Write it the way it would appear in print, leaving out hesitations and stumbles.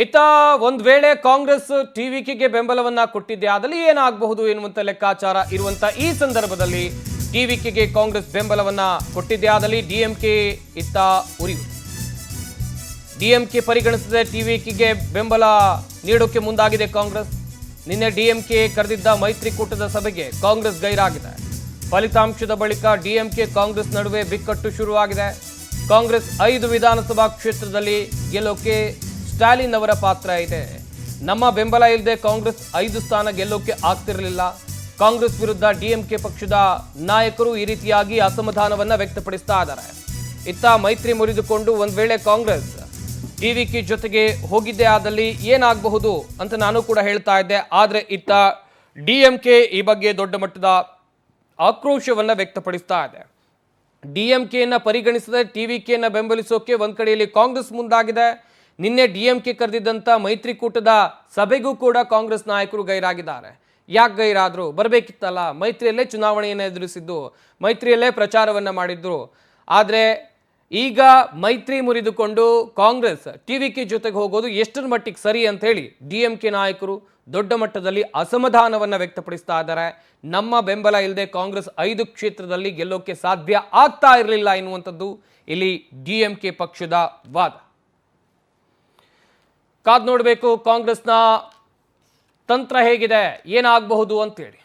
ಇತ್ತ ಒಂದ್ ವೇಳೆ ಕಾಂಗ್ರೆಸ್ ಟಿವಿಕೆಗೆ ಬೆಂಬಲವನ್ನ ಕೊಟ್ಟಿದ್ದೆ ಆದಲ್ಲಿ ಏನಾಗಬಹುದು ಎನ್ನುವಂತ ಲೆಕ್ಕಾಚಾರ ಇರುವಂತ ಈ ಸಂದರ್ಭದಲ್ಲಿ ಟಿವಿಕೆಗೆ ಕಾಂಗ್ರೆಸ್ ಬೆಂಬಲವನ್ನ ಕೊಟ್ಟಿದ್ದೆ ಆದಲ್ಲಿ ಡಿಎಂಕೆ ಇತ್ತ ಉರಿವು. ಡಿಎಂಕೆ ಪರಿಗಣಿಸದೆ ಟಿವಿಕೆಗೆ ಬೆಂಬಲ ನೀಡೋಕೆ ಮುಂದಾಗಿದೆ ಕಾಂಗ್ರೆಸ್. ನಿನ್ನೆ ಡಿಎಂಕೆ ಕರೆದಿದ್ದ ಮೈತ್ರಿಕೂಟದ ಸಭೆಗೆ ಕಾಂಗ್ರೆಸ್ ಗೈರಾಗಿದೆ. ಫಲಿತಾಂಶದ ಬಳಿಕ ಡಿಎಂಕೆ ಕಾಂಗ್ರೆಸ್ ನಡುವೆ ಬಿಕ್ಕಟ್ಟು ಶುರುವಾಗಿದೆ. ಕಾಂಗ್ರೆಸ್ 5 ವಿಧಾನಸಭಾ ಕ್ಷೇತ್ರದಲ್ಲಿ ಗೆಲ್ಲೋಕೆ ಸ್ಟಾಲಿನ್ ಅವರ ಪಾತ್ರ ಇದೆ. ನಮ್ಮ ಬೆಂಬಲ ಇಲ್ಲದೆ ಕಾಂಗ್ರೆಸ್ 5 ಸ್ಥಾನ ಗೆಲ್ಲೋಕೆ ಆಗ್ತಿರಲಿಲ್ಲ. ಕಾಂಗ್ರೆಸ್ ವಿರುದ್ಧ ಡಿಎಂಕೆ ಪಕ್ಷದ ನಾಯಕರು ಈ ರೀತಿಯಾಗಿ ಅಸಮಾಧಾನವನ್ನ ವ್ಯಕ್ತಪಡಿಸ್ತಾ ಇದ್ದಾರೆ. ಇತ್ತ ಮೈತ್ರಿ ಮುರಿದುಕೊಂಡು ಒಂದ್ ವೇಳೆ ಕಾಂಗ್ರೆಸ್ ಟಿವಿಕೆ ಜೊತೆಗೆ ಹೋಗಿದ್ದೇ ಆದಲ್ಲಿ ಏನಾಗಬಹುದು ಅಂತ ನಾನು ಕೂಡ ಹೇಳ್ತಾ ಇದ್ದೆ. ಆದ್ರೆ ಇತ್ತ ಡಿಎಂಕೆ ಈ ಬಗ್ಗೆ ದೊಡ್ಡ ಮಟ್ಟದ ಆಕ್ರೋಶವನ್ನ ವ್ಯಕ್ತಪಡಿಸ್ತಾ ಇದೆ. ಡಿಎಂಕೆಯನ್ನ ಪರಿಗಣಿಸದೆ ಟಿವಿಕೆಯನ್ನ ಬೆಂಬಲಿಸೋಕೆ ಒಂದ್ ಕಡೆಯಲ್ಲಿ ಕಾಂಗ್ರೆಸ್ ಮುಂದಾಗಿದೆ. ನಿನ್ನೆ ಡಿಎಂಕೆ ಕರೆದಿದ್ದಂಥ ಮೈತ್ರಿಕೂಟದ ಸಭೆಗೂ ಕೂಡ ಕಾಂಗ್ರೆಸ್ ನಾಯಕರು ಗೈರಾಗಿದ್ದಾರೆ. ಯಾಕೆ ಗೈರಾದ್ರು? ಬರಬೇಕಿತ್ತಲ್ಲ, ಮೈತ್ರಿಯಲ್ಲೇ ಚುನಾವಣೆಯನ್ನು ಎದುರಿಸಿದ್ದು, ಮೈತ್ರಿಯಲ್ಲೇ ಪ್ರಚಾರವನ್ನ ಮಾಡಿದ್ರು. ಆದರೆ ಈಗ ಮೈತ್ರಿ ಮುರಿದುಕೊಂಡು ಕಾಂಗ್ರೆಸ್ ಟಿವಿಕೆ ಜೊತೆಗೆ ಹೋಗೋದು ಎಷ್ಟರ ಮಟ್ಟಿಗೆ ಸರಿ ಅಂತ ಹೇಳಿ ಡಿಎಂಕೆ ನಾಯಕರು ದೊಡ್ಡ ಮಟ್ಟದಲ್ಲಿ ಅಸಮಾಧಾನವನ್ನ ವ್ಯಕ್ತಪಡಿಸ್ತಾ ಇದ್ದಾರೆ. ನಮ್ಮ ಬೆಂಬಲ ಇಲ್ಲದೆ ಕಾಂಗ್ರೆಸ್ 5 ಕ್ಷೇತ್ರದಲ್ಲಿ ಗೆಲ್ಲೋಕೆ ಸಾಧ್ಯ ಆಗ್ತಾ ಇರಲಿಲ್ಲ ಎನ್ನುವಂಥದ್ದು ಇಲ್ಲಿ ಡಿಎಂಕೆ ಪಕ್ಷದ ವಾದ. ಕಾದ್ ನೋಡಬೇಕು ಕಾಂಗ್ರೆಸ್ನ ತಂತ್ರ ಹೇಗಿದೆ, ಏನಾಗಬಹುದು ಅಂತೇಳಿ.